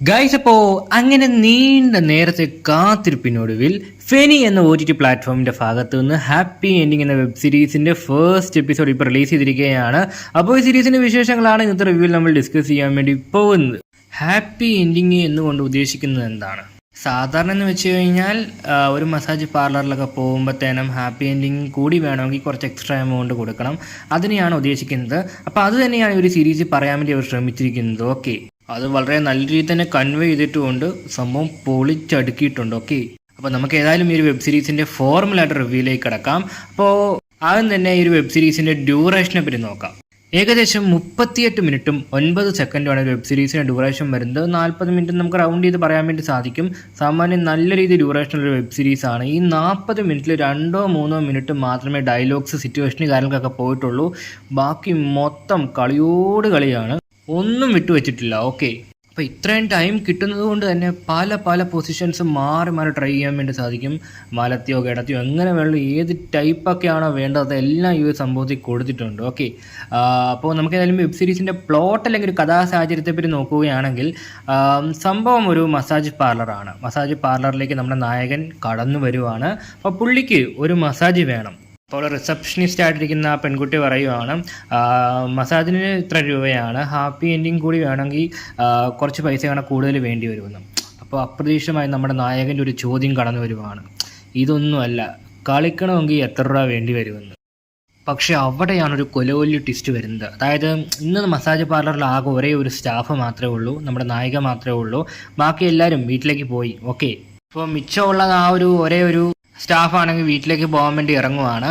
Guys, അപ്പോൾ അങ്ങനെ നീണ്ട നേരത്തെ കാത്തിരിപ്പിനൊടുവിൽ ഫെനി എന്ന OTT പ്ലാറ്റ്ഫോമിന്റെ ഭാഗത്ത് നിന്ന് ഹാപ്പി എൻഡിങ് എന്ന വെബ് സീരീസിന്റെ ഫസ്റ്റ് എപ്പിസോഡ് ഇപ്പോൾ റിലീസ് ചെയ്തിരിക്കുകയാണ്. അപ്പോൾ ഈ സീരീസിന്റെ വിശേഷങ്ങളാണ് ഇന്നത്തെ റിവ്യൂവിൽ നമ്മൾ ഡിസ്കസ് ചെയ്യാൻ വേണ്ടി പോകുന്നത്. ഹാപ്പി എൻഡിങ് എന്നുകൊണ്ട് ഉദ്ദേശിക്കുന്നത് എന്താണ്? സാധാരണ എന്ന് വെച്ച് കഴിഞ്ഞാൽ ഒരു മസാജ് പാർലറിലൊക്കെ പോകുമ്പോഴത്തേനും ഹാപ്പി എൻഡിങ് കൂടി വേണമെങ്കിൽ കുറച്ച് എക്സ്ട്രാ എമൗണ്ട് കൊടുക്കണം, അതിനെയാണ് ഉദ്ദേശിക്കുന്നത്. അപ്പോൾ അത് തന്നെയാണ് ഒരു സീരീസ് പറയാൻ വേണ്ടി അവർ ശ്രമിച്ചിരിക്കുന്നത്. ഓക്കെ, അത് വളരെ നല്ല രീതിയിൽ തന്നെ കൺവേ ചെയ്തിട്ടുമുണ്ട്, സംഭവം പൊളിച്ചടുക്കിയിട്ടുണ്ട്. ഓക്കെ, അപ്പോൾ നമുക്ക് ഏതായാലും ഈ ഒരു വെബ് സീരീസിൻ്റെ ഫോർമലായിട്ട് റിവ്യൂയിലേക്ക് കിടക്കാം. അപ്പോൾ ആദ്യം തന്നെ ഈ ഒരു വെബ് സീരീസിൻ്റെ ഡ്യൂറേഷനെ പറ്റി നോക്കാം. ഏകദേശം 38 മിനിറ്റും 9 സെക്കൻഡുമാണ് വെബ് സീരീസിൻ്റെ ഡ്യൂറേഷൻ വരുന്നത്. 40 മിനിറ്റ് നമുക്ക് റൗണ്ട് ചെയ്ത് പറയാൻ വേണ്ടി സാധിക്കും. സാമാന്യം നല്ല രീതിയിൽ ഡ്യൂറേഷനുള്ള വെബ് സീരീസാണ്. ഈ 40 മിനിറ്റിൽ 2-3 മിനിറ്റ് മാത്രമേ ഡയലോഗ്സ്, സിറ്റുവേഷന് കാര്യങ്ങൾക്കൊക്കെ പോയിട്ടുള്ളൂ. ബാക്കി മൊത്തം കളിയോട് കളിയാണ്, ഒന്നും വിട്ടുവെച്ചിട്ടില്ല. ഓക്കെ, അപ്പോൾ ഇത്രയും ടൈം കിട്ടുന്നത് കൊണ്ട് തന്നെ പല പല പൊസിഷൻസ് മാറി മാറി ട്രൈ ചെയ്യാൻ വേണ്ടി സാധിക്കും. മലത്തിയോ കിടത്തിയോ എങ്ങനെ വേണം, ഏത് ടൈപ്പൊക്കെയാണോ വേണ്ടത് എല്ലാം ഈ ഒരു സംഭവത്തിൽ കൊടുത്തിട്ടുണ്ട്. ഓക്കെ, അപ്പോൾ നമുക്ക് ഏതായാലും വെബ് സീരീസിൻ്റെ പ്ലോട്ട് അല്ലെങ്കിൽ ഒരു കഥാസാഹചര്യത്തെപ്പറ്റി നോക്കുകയാണെങ്കിൽ സംഭവം ഒരു മസാജ് പാർലറാണ്. മസാജ് പാർലറിലേക്ക് നമ്മുടെ നായകൻ കടന്നു വരുവാണ്. അപ്പോൾ പുള്ളിക്ക് ഒരു മസാജ് വേണം. അപ്പോൾ റിസപ്ഷനിസ്റ്റ് ആയിട്ടിരിക്കുന്ന ആ പെൺകുട്ടി പറയുവാണ്, മസാജിന് ഇത്ര രൂപയാണ്, ഹാപ്പി എൻഡിങ് കൂടി വേണമെങ്കിൽ കുറച്ച് പൈസയാണ് കൂടുതൽ വേണ്ടി വരുമെന്ന്. അപ്പോൾ അപ്രതീക്ഷിതമായി നമ്മുടെ നായകൻ്റെ ഒരു ചോദ്യം കടന്നു വരുവാണ്, ഇതൊന്നുമല്ല, കളിക്കണമെങ്കിൽ എത്ര രൂപ വേണ്ടി വരുമെന്ന്. പക്ഷേ അവിടെയാണ് ഒരു കൊലകൊല്ലി ട്വിസ്റ്റ് വരുന്നത്. അതായത് ഇന്ന് മസാജ് പാർലറിൽ ആകെ ഒരേ ഒരു സ്റ്റാഫ് മാത്രമേ ഉള്ളൂ, നമ്മുടെ നായിക മാത്രമേ ഉള്ളൂ. ബാക്കി എല്ലാവരും വീട്ടിലേക്ക് പോയി. ഓക്കെ, അപ്പോൾ മിച്ചമുള്ള ആ ഒരേ ഒരു സ്റ്റാഫാണെങ്കിൽ വീട്ടിലേക്ക് പോകാൻ വേണ്ടി ഇറങ്ങുവാണ്.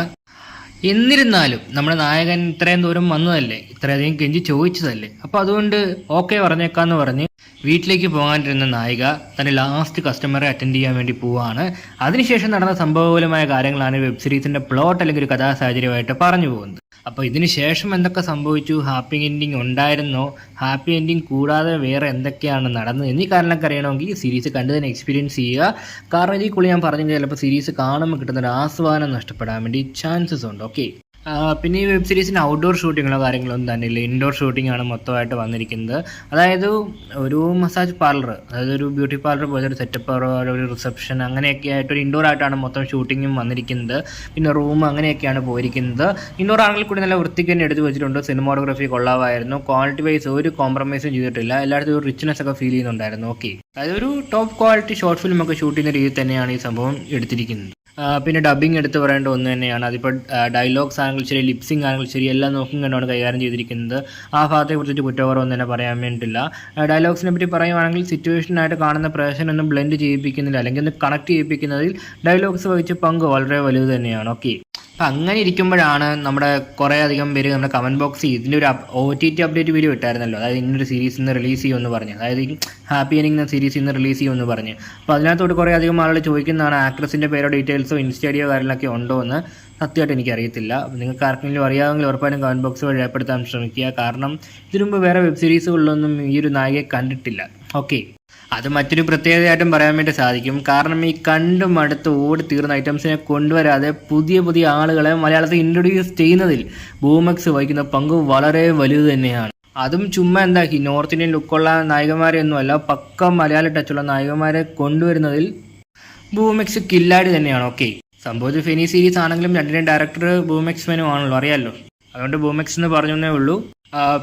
എന്നിരുന്നാലും നമ്മുടെ നായകൻ ഇത്രയും ദൂരം വന്നതല്ലേ, ഇത്രയധികം കെഞ്ചി ചോദിച്ചതല്ലേ, അപ്പോൾ അതുകൊണ്ട് ഓക്കെ പറഞ്ഞേക്കാന്ന് പറഞ്ഞ് വീട്ടിലേക്ക് പോകാനിരുന്ന നായിക തൻ്റെ ലാസ്റ്റ് കസ്റ്റമറെ അറ്റൻഡ് ചെയ്യാൻ വേണ്ടി പോവുകയാണ്. അതിനുശേഷം നടന്ന സംഭവപരമായ കാര്യങ്ങളാണ് വെബ് സീരീസിൻ്റെ പ്ലോട്ട് അല്ലെങ്കിൽ ഒരു കഥാസാഹചര്യമായിട്ട് പറഞ്ഞു പോകുന്നത്. അപ്പോൾ ഇതിന് ശേഷം എന്തൊക്കെ സംഭവിച്ചു, ഹാപ്പി എൻഡിങ് ഉണ്ടായിരുന്നോ, ഹാപ്പി എൻഡിങ് കൂടാതെ വേറെ എന്തൊക്കെയാണ് നടന്നത് എന്നീ കാരണമൊക്കെ അറിയണമെങ്കിൽ സീരീസ് കണ്ടു തന്നെ എക്സ്പീരിയൻസ് ചെയ്യുക. കാരണം ഇതിൽ കൂടി ഞാൻ പറഞ്ഞെങ്കിൽ ചിലപ്പോൾ സീരീസ് കാണുമ്പോൾ കിട്ടുന്ന ഒരു ആസ്വാദനം നഷ്ടപ്പെടാൻ വേണ്ടി ചാൻസസ് ഉണ്ട്. ഓക്കെ, പിന്നെ ഈ വെബ് സീരീസിന് ഔട്ട്ഡോർ ഷൂട്ടിങ്ങോ കാര്യങ്ങളൊന്നും തന്നെ ഇല്ല, ഇൻഡോർ ഷൂട്ടിംഗ് ആണ് മൊത്തമായിട്ട് വന്നിരിക്കുന്നത്. അതായത് ഒരു മസാജ് പാർലർ, അതായത് ഒരു ബ്യൂട്ടി പാർലർ പോലെ ഒരു സെറ്റപ്പ്, ഒരു റിസപ്ഷൻ അങ്ങനെയൊക്കെ ആയിട്ട് ഒരു ഇൻഡോർ ആയിട്ടാണ് മൊത്തം ഷൂട്ടിങ്ങും വന്നിരിക്കുന്നത്. പിന്നെ റൂം അങ്ങനെയൊക്കെയാണ് പോയിരിക്കുന്നത്. ഇൻഡോർ ആണെങ്കിൽ കൂടി നല്ല വൃത്തിക്ക് തന്നെ എടുത്ത് വെച്ചിട്ടുണ്ട്. സിനിമാറ്റോഗ്രഫി കൊള്ളാമായിരുന്നു. ക്വാളിറ്റി വൈസ് ഒരു കോംപ്രമൈസും ചെയ്തിട്ടില്ല. എല്ലായിടത്തും ഒരു റിച്ച്നെസ് ഒക്കെ ഫീൽ ചെയ്യുന്നുണ്ടായിരുന്നു. ഓക്കെ, അതായത് ഒരു ടോപ്പ് ക്വാളിറ്റി ഷോർട്ട് ഫിലിം ഒക്കെ ഷൂട്ട് ചെയ്യുന്ന രീതിയിൽ തന്നെയാണ് ഈ സംഭവം എടുത്തിരിക്കുന്നത്. പിന്നെ ഡബിങ് എടുത്ത് പറയേണ്ട ഒന്ന് തന്നെയാണ്. അതിപ്പോൾ ഡയലോഗ്സ് ആണെങ്കിലും ശരി, ലിപ്സിംഗ് ആണെങ്കിലും ശരി, എല്ലാം നോക്കും കണ്ടാണ് കൈകാര്യം ചെയ്തിരിക്കുന്നത്. ആ ഭാഗത്തെ കുറിച്ചിട്ട് കുറ്റക്കുറവൊന്നും തന്നെ പറയാൻ വേണ്ടിയിട്ടില്ല. ഡയലോഗ്സിനെ പറ്റി പറയുവാണെങ്കിൽ സിറ്റുവേഷനായിട്ട് കാണുന്ന പ്രേക്ഷകനൊന്നും ബ്ലെൻഡ് ചെയ്യിപ്പിക്കുന്നില്ല, അല്ലെങ്കിൽ ഒന്ന് കണക്ട് ചെയ്യിപ്പിക്കുന്നതിൽ ഡയലോഗ്സ് വഹിച്ച പങ്ക് വളരെ വലുത് തന്നെയാണ്. ഓക്കെ, അപ്പം അങ്ങനെ ഇരിക്കുമ്പോഴാണ് നമ്മുടെ കുറേ അധികം പേര് നമ്മുടെ കമൻറ്റ് ബോക്സിൽ ഇതിൻ്റെ ഒരു OTT അപ്ഡേറ്റ് വീഡിയോ ഇട്ടായിരുന്നല്ലോ, അതായത് ഇന്നൊരു സീരീസ് ഇന്ന് റിലീസ് ചെയ്യുമെന്ന് പറഞ്ഞ്, അതായത് ഹാപ്പി എൻഡിങ് എന്ന സീരീസ് ഇന്ന് റിലീസ് ചെയ്യുമെന്ന് പറഞ്ഞ്. അപ്പോൾ അതിനകത്തോട്ട് കുറേ അധികം ആളുകൾ ചോദിക്കുന്നതാണ് ആക്ട്രസിൻ്റെ പേരോ ഡീറ്റെയിൽസോ ഇൻസ്റ്റഡിയോ കാര്യങ്ങളൊക്കെ ഉണ്ടോ എന്ന്. സത്യമായിട്ട് എനിക്കറിയത്തില്ല. നിങ്ങൾക്ക് ആർക്കെങ്കിലും അറിയാമെങ്കിൽ ഉറപ്പായിട്ടും കമൻറ്റ് ബോക്സ് വഴി രേഖപ്പെടുത്താൻ ശ്രമിക്കുക. കാരണം ഇതിനു മുമ്പ് വേറെ വെബ് സീരീസുകളിലൊന്നും ഈ ഒരു നായികയെ കണ്ടിട്ടില്ല. ഓക്കെ, അത് മറ്റൊരു പ്രത്യേകതയായിട്ടും പറയാൻ വേണ്ടി സാധിക്കും. കാരണം ഈ കണ്ടും അടുത്ത് ഓടി തീർന്ന ഐറ്റംസിനെ കൊണ്ടുവരാതെ പുതിയ പുതിയ ആളുകളെ മലയാളത്തിൽ ഇൻട്രൊഡ്യൂസ് ചെയ്യുന്നതിൽ ബൂമെക്സ് വഹിക്കുന്ന പങ്ക് വളരെ വലുത് തന്നെയാണ്. അതും ചുമ്മാ എന്താക്കി നോർത്ത് ഇന്ത്യൻ ലുക്കുള്ള നായികമാരെയൊന്നുമല്ല, പക്ക മലയാള ടച്ചുള്ള നായികമാരെ കൊണ്ടുവരുന്നതിൽ ബൂമെക്സ് കില്ലാടി തന്നെയാണ്. ഓക്കെ, സംഭവത്തിൽ ഫെനി സീരീസ് ആണെങ്കിലും രണ്ടിൻ്റെ ഡയറക്ടർ ബൂമെക്സ് മെനു ആണല്ലോ, അറിയാമല്ലോ. അതുകൊണ്ട് ബൂമെക്സ് എന്ന് പറഞ്ഞേ ഉള്ളൂ.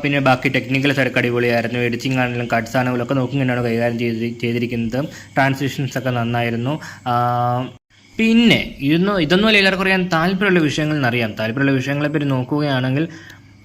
പിന്നെ ബാക്കി ടെക്നിക്കൽ സൈഡൊക്കെ അടിപൊളിയായിരുന്നു. എഡിറ്റിംഗ് ആണെങ്കിലും കട്ട്സ് ആണെങ്കിലും ഒക്കെ നോക്കും തന്നെയാണ് കൈകാര്യം ചെയ്തിരിക്കുന്നത്. ട്രാൻസ്ലേഷൻസ് ഒക്കെ നന്നായിരുന്നു. പിന്നെ ഇതൊന്നും അല്ല എല്ലാവർക്കും അറിയാൻ താല്പര്യമുള്ള വിഷയങ്ങൾ എന്നറിയാം. താല്പര്യമുള്ള വിഷയങ്ങളെപ്പറ്റി നോക്കുകയാണെങ്കിൽ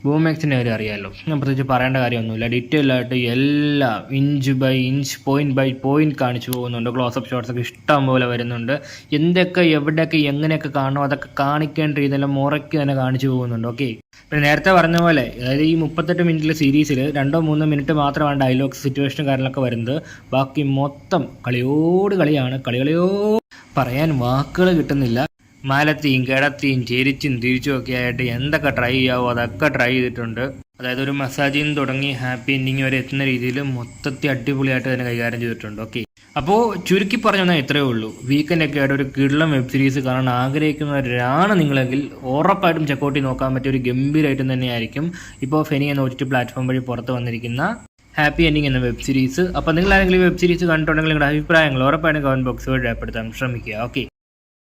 ബൂമെക്സിൻ്റെ കാര്യം അറിയാമല്ലോ, ഞാൻ പ്രത്യേകിച്ച് പറയേണ്ട കാര്യമൊന്നുമില്ല. ഡീറ്റെയിൽ ആയിട്ട് എല്ലാം inch by inch, point by point കാണിച്ചു പോകുന്നുണ്ട്. ക്ലോസപ്പ് ഷോട്ട്സ് ഒക്കെ ഇഷ്ടം പോലെ വരുന്നുണ്ട്. എന്തൊക്കെ എവിടെയൊക്കെ എങ്ങനെയൊക്കെ കാണുമോ അതൊക്കെ കാണിക്കേണ്ട രീതിയിലെല്ലാം മുറയ്ക്ക് തന്നെ കാണിച്ചു പോകുന്നുണ്ട്. ഓക്കെ, പിന്നെ നേരത്തെ പറഞ്ഞ പോലെ അതായത് ഈ 38 മിനിറ്റിലെ സീരീസിൽ 2-3 മിനിറ്റ് മാത്രമാണ് ഡയലോഗ്സ്, സിറ്റുവേഷനും കാര്യങ്ങളൊക്കെ വരുന്നത്. ബാക്കി മൊത്തം കളിയോട് കളിയാണ്. കളിയോ പറയാൻ വാക്കുകൾ കിട്ടുന്നില്ല. മലത്തിയും കിടത്തിയും ചെരിച്ചും തിരിച്ചും ഒക്കെ ആയിട്ട് എന്തൊക്കെ ട്രൈ ചെയ്യാവോ അതൊക്കെ ട്രൈ ചെയ്തിട്ടുണ്ട്. അതായത് ഒരു മസാജിൽ നിന്ന് തുടങ്ങി ഹാപ്പി എൻഡിങ് വരെ എത്തുന്ന രീതിയിൽ മൊത്തത്തിൽ അടിപൊളിയായിട്ട് തന്നെ കൈകാര്യം ചെയ്തിട്ടുണ്ട്. ഓക്കെ, അപ്പോൾ ചുരുക്കി പറഞ്ഞാൽ ഇത്രയേ ഉള്ളൂ. വീക്കെൻഡൊക്കെ ആയിട്ട് ഒരു കിടിലം വെബ് സീരീസ് കാണാൻ ആഗ്രഹിക്കുന്നവരാണ് നിങ്ങളെങ്കിൽ ഉറപ്പായിട്ടും ചെക്കൗട്ട് ചെയ്ത് നോക്കാൻ പറ്റിയ ഒരു ഗംഭീരമായിട്ടും തന്നെയായിരിക്കും ഇപ്പോൾ ഫെനി എന്ന OTT പ്ലാറ്റ്ഫോം വഴി പുറത്ത് വന്നിരിക്കുന്ന ഹാപ്പി എൻഡിങ് എന്ന വെബ് സീരീസ്. അപ്പോൾ നിങ്ങൾ ആരെങ്കിലും വെബ് സീരീസ് കണ്ടിട്ടുണ്ടെങ്കിൽ നിങ്ങളുടെ അഭിപ്രായങ്ങൾ ഉറപ്പായിട്ടും കമന്റ് ബോക്സ് വഴി രേഖപ്പെടുത്താൻ ശ്രമിക്കുക. ഓക്കെ.